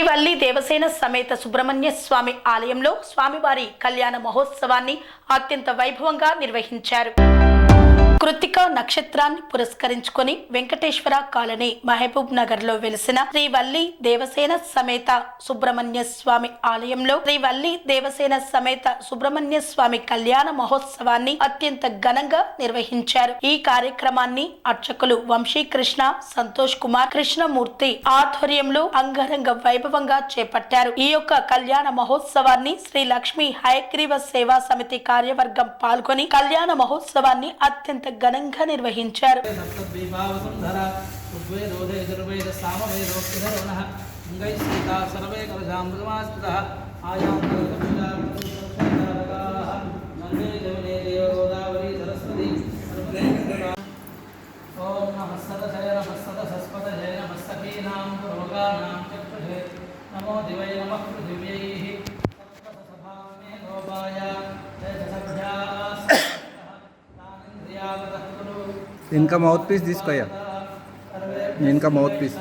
వల్లి దేవసేన సమేత సుబ్రహ్మణ్య స్వామి ఆలయంలో స్వామివారి కళ్యాణ మహోత్సవాన్ని అత్యంత వైభవంగా నిర్వహించారు. కృత్తిక నక్షత్రాన్ని పురస్కరించుకొని వెంకటేశ్వర కాలనీ మహబూబ్ నగర్ లో వెలిసిన శ్రీ వల్లి దేవసేన సమేత సుబ్రహ్మణ్య స్వామి ఆలయంలో శ్రీ వల్లి దేవసేన సమేత సుబ్రహ్మణ్య స్వామి కళ్యాణ మహోత్సవాన్ని అత్యంత ఘనంగా నిర్వహించారు. ఈ కార్యక్రమాన్ని అర్చకులు వంశీకృష్ణ సంతోష్ కుమార్ కృష్ణమూర్తి ఆధ్వర్యంలో అంగరంగ వైభవంగా చేపట్టారు. ఈ యొక్క కళ్యాణ మహోత్సవాన్ని శ్రీ లక్ష్మీ హయగ్రీవ సేవా సమితి కార్యవర్గం పాల్గొని కళ్యాణ మహోత్సవాన్ని అత్యంత ఘనంగా నిర్వహించారు. నమో దివై నమః పృథివ్యైః इनका माउथ पीस తీసుకోయా इनका माउथ पीस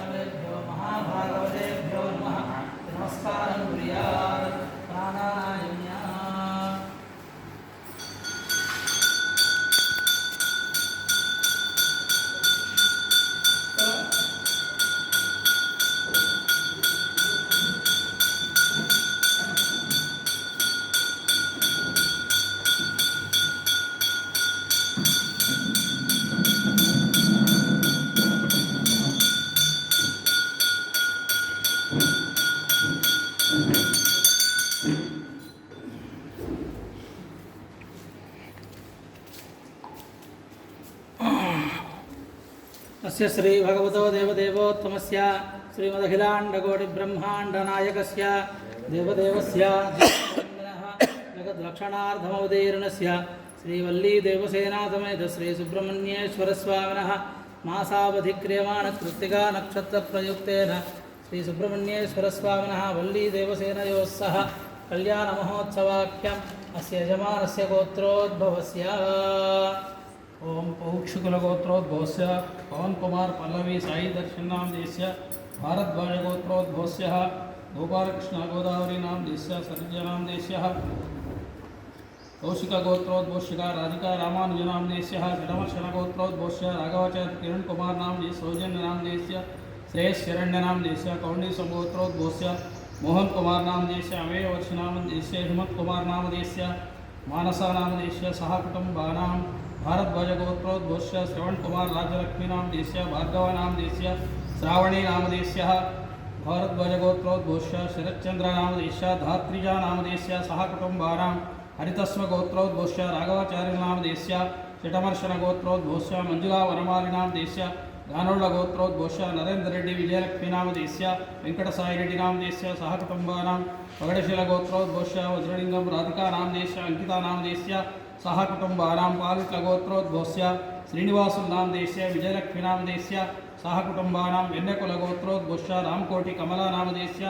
अस्य श्री भगवतो देवदेवोत्तमस्य श्रीमदखिलाण्डकोटिब्रह्माण्डनायकस्य देवदेवस्य जगद्रक्षणार्थमवतीर्णस्य श्रीवल्लीदेवसेनासमेत श्रीसुब्रह्मण्येश्वरस्वामिनः मासावधिक्रियमाणकृत्तिका नक्षत्रप्रयुक्तेन श्रीसुब्रह्मण्येश्वरस्वामिनः वल्लीदेवसेनयोः सह कल्याणमहोत्सवाख्यम् अस्य यजमानस्य गोत्रोद्भवस्य ओम पौक्षुकुलगोत्रोद्भवस्य पवन कुमार पल्लवी साई दर्शन नाम देश्य भारद्वाज गोत्रोद्भवस्य गोपालकृष्ण गोदावरी नाम देश्य सर्ज नाम देश्य कौशिक गोत्रोद्भवस्य राधिका रामानुज नाम देश्य जडमर्शन गोत्रोद्भवस्य राघवाचार्य किरण कुमार नाम देश सौजन्य नाम देश्य श्रेयस शरण्य नाम देश्य कौंडी गोत्रोद्भवस्य मोहन कुमार नाम देश्य अमेय वर्ष नाम देश्य हेमंत कुमार नाम देश्य मानसा नाम देश्य सह कुटुंबानां भारद्वाज गोत्रोद्भवस्य श्रवण कुमार राजलक्ष्मी नाम देश्य भार्गव नाम देश्य श्रावणी नाम देश्य भारद्वाज गोत्रोद्भवस्य शरच्चंद्र नाम देश्य धात्रिजा नाम देश्य सह कुटुंबानां हरितस्व गोत्रोद्भवस्य राघवाचार्य नाम देश्य चटमर्शन गोत्रोद्भवस्य मंजुला वनमाली नाम देश्य गानोळ गोत्रोद्भवस्य नरेंद्र रेड्डी विजयलक्ष्मी नाम देश्य वेंकटसाई रेड्डी नाम देश्य सह कुटुंबानां पगडशील गोत्रोद्भवस्य वज्रलिंगम राधिका नाम देश्य अंकिता नाम देश्य सह कुटुंबानां पालिट्ल गोत्रोद्भवस्य श्रीनिवासुल नाम देश्य विजयलक्ष्मी नाम देश्य सह कुटुंबानां वेन्नकुल गोत्रोद्भवस्य रामकोटि कमला नाम देश्य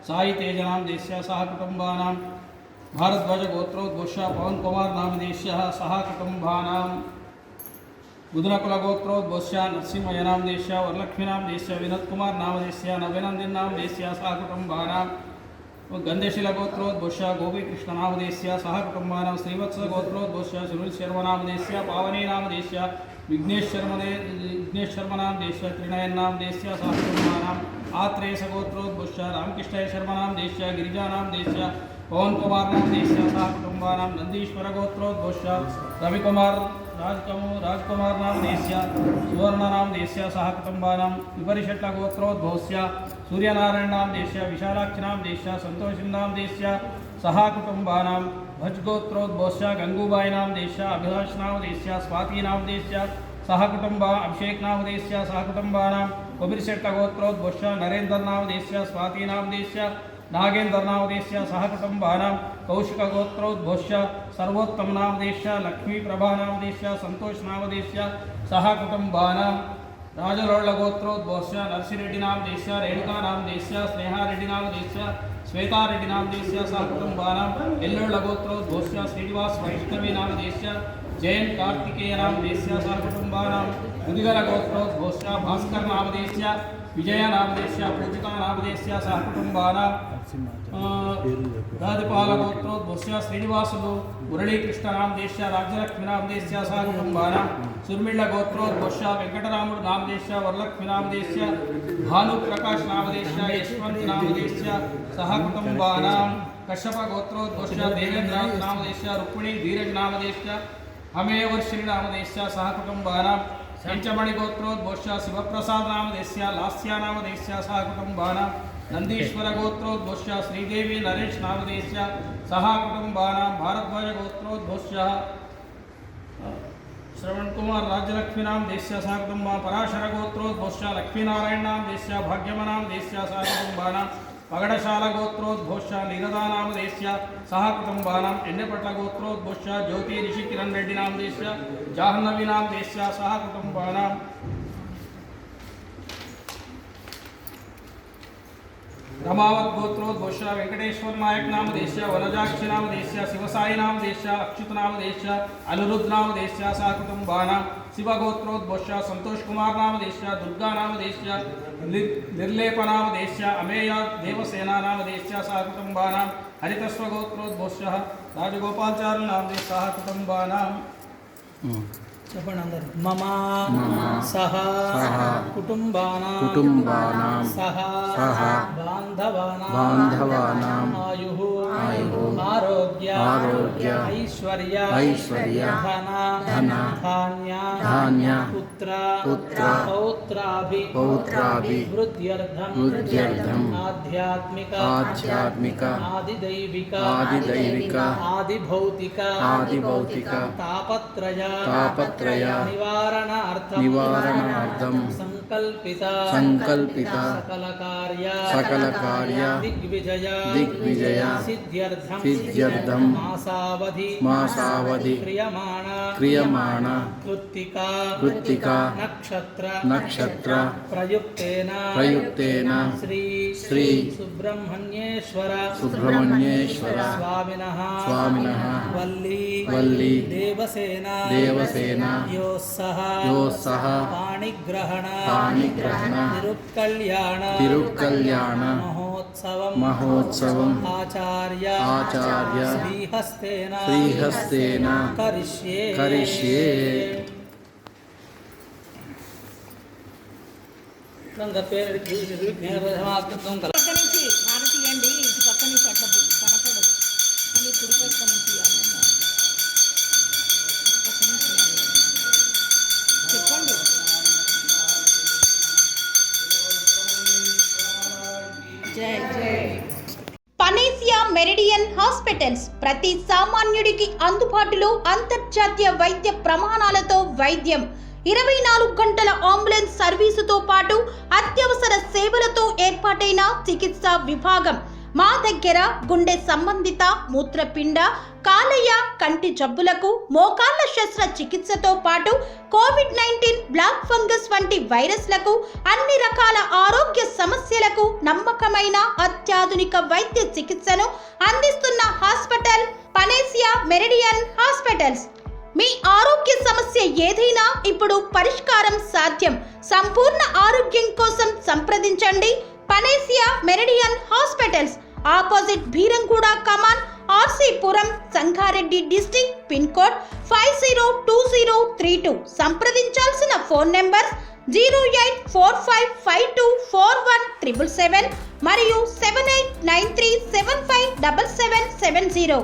साई तेज नाम देश्य सह कुटुंबानां भारद्वाज गोत्रोद्भवस्य पवन कुमार नाम देश्य सह कुटुंबानां बुधनकुल गोत्रोद्भवस्य नरसिंहय नाम देश्य वरलक्ष्मी नाम देश्य विनोद कुमार नाम देश्य नवनंदन नाम देश्य सह कुटुंबानां गंधेशील गोत्रोद्भवस्य गोपीकृष्ण नाम देश्य सह कुटुंबानां श्रीवत्स गोत्रोद्भवस्य सुनील शर्मा नाम देश्य पावनी नाम देश्य विघ्नेश शर्मा नाम देश्य त्रिनयन नाम देश्य सह कुटुंबानां आत्रेयस गोत्रोद्भवस्य रामकृष्ण शर्मा नाम देश्य गिरिजा नाम देश्य पवन कुमार नाम देश्य सह कुटुंबानां नंदीश्वर गोत्रोद्भवस्य रविकुमार राजकुमार नाम देश्य सुवर्ण नाम देश्य सह कुटुंबानां विपरिषट्ल गोत्रोद्भवस्य सूर्यनारायण नाम देश्य विशालाक्ष नाम देश्य संतोष नाम देश्य सह कुटुंबानां भज गोत्रोद्भवस्य गंगूबाई नाम देश्य अभिलाष नाम देश्य स्वाति नाम देश्य सह कुटुंबा अभिषेक नाम देश्य सह कुटुंबानां कबिरशेट्ट गोत्रोद्भवस्य नरेंद्र नाम देश्य स्वाति नाम देश्य नागेंद्र नाम देश्य सह कुटुंबानां कौशिक गोत्रोद्भवस्य सर्वोत्तम नाम देश्य लक्ष्मी प्रभा नाम देश्य संतोष नाम देश्य सह कुटुंबानां राजरोळ गोत्रोद्भवस्य नरसिरेड्डी नाम देश्य रेणुका नाम देश्य स्नेहा रेड्डी नाम देश्य श्वेता रेड्डी नाम देश्य सह कुटुंबानां एल्लोळ गोत्रोद्भवस्य श्रीनिवास वैष्णवी नाम देश्य जयंत कार्तिकेय नाम देश्य सह कुटुंबानां मुदिगल गोत्रोद्भवस्य भास्कर नाम देश्य विजयनामदेश्य पूजितानामदेश्य सह कुटुम्बानां दादिपालगोत्रोद्भवस्य श्रीनिवासुलु मुरळीकृष्णनामदेश्य राज्यलक्ष्मीनामदेश्य सह कुटुम्बानां सुर्मिळ्ळगोत्रोद्भवस्य वेङ्कटरामुडुनामदेश्य वरलक्ष्मीनामदेश्य भानुप्रकाशनामदेश्य यशवन्तनामदेश्य सह कुटुम्बानां कश्यपगोत्रोद्भवस्य देवेन्द्रनामदेश्य रुक्मिणी धीरजनामदेश्य अमेवर्षिणीनामदेश्य सह कुटुम्बानां पंचमणिगोत्रोद्भवस्य शिवप्रसादनामदेश्य लास्यानामदेश्य सह कुटुम्बानां नंदीश्वरगोत्रोद्भवस्य श्रीदेवी नरेशनामदेश्य सह कुटुम्बानां भारद्वाजगोत्रोद्भवस्य श्रवणकुमार राज्यलक्ष्मीनामदेश्य सह कुटुम्बानां पराशरगोत्रोद्भवस्य लक्ष्मीनारायणनामदेश्य भाग्यमनामदेश्य सह कुटुम्बानां पगडशालगोत्रोद्भवस्य निरदानामदेश्य सह कुटुम्बानां एण्णेपट्लगोत्रोद्भवस्य ज्योति ऋषिकिरण रेड्डिनामदेश्य जाह्नवीनामदेश्य सह कुटुम्बानां रमावद्गोत्रोद्भवस्य वेङ्कटेश्वरनायकनामदेश्य वनजाक्षिनामदेश्य शिवसायिनामदेश्य अच्युतनामदेश्य अनिरुद्धनामदेश्य सह कुटुम्बानां शिवगोत्रोद्भवस्य सन्तोषकुमारनामदेश्य दुर्गानामदेश्य निर्लेपनामदेश्य अमेय देवसेनानामदेश्य सह कुटुम्बानां हरितस्वगोत्रोद्भवस्य राजगोपालचार्यनामदेश्य सह कुटुम्बानां मम सह कुटुम्बानां सह बान्धवानां आयुः आरोग्य ऐश्वर्य धन धान्य पुत्र पौत्राभि वृद्ध्यर्थं आध्यात्मिक आदिदैविक आदिभौतिक तापत्रय निवारणार्थं संकल्पित सकल कार्य दिग्विजय सिद्ध्यर्थं मासावधि क्रियमाण कृत्तिका नक्षत्र प्रयुक्तेन श्री सुब्रह्मण्येश्वर स्वामिनः वल्ली देवसेना योस्सह पाणिग्रहण तिरुक्कल्याण महोत्सवम् आचार्य श्रीहस्तेन करिष्ये పనేసియా మెరిడియన్ హాస్పిటల్స్ ప్రతి సామాన్యుడికి అందుబాటులో అంతర్జాతీయ వైద్య ప్రమాణాలతో వైద్యం 24 గంటల అంబులెన్స్ సర్వీసుతో పాటు అత్యవసర సేవలతో ఏర్పాటైన చికిత్సా విభాగం మా దగ్గర గుండె సంబంధిత మూత్రపిండ కాలేయ కంటి జబ్బులకు మోకాళ్ల శస్త్రచికిత్సతో పాటు కోవిడ్-19 బ్లాక్ ఫంగస్ వంటి వైరస్లకు అన్ని రకాల ఆరోగ్య సమస్యలకు నమ్మకమైన అత్యాధునిక వైద్య చికిత్సను అందిస్తున్న హాస్పిటల్ పనేసియా మెరిడియన్ హాస్పిటల్స్. మీ ఆరోగ్య సమస్య ఏదైనా ఇప్పుడు పరిష్కారం సాధ్యం. సంపూర్ణ ఆరోగ్యం కోసం సంప్రదించండి Panacea Meridian hospitals, opposite Bheeramguda Kaman, RC Puram, Sangareddy district, pin code 502032. సంప్రదించాల్సిన ఫోన్ నెంబర్ 0845524177 మరియు 7893757770.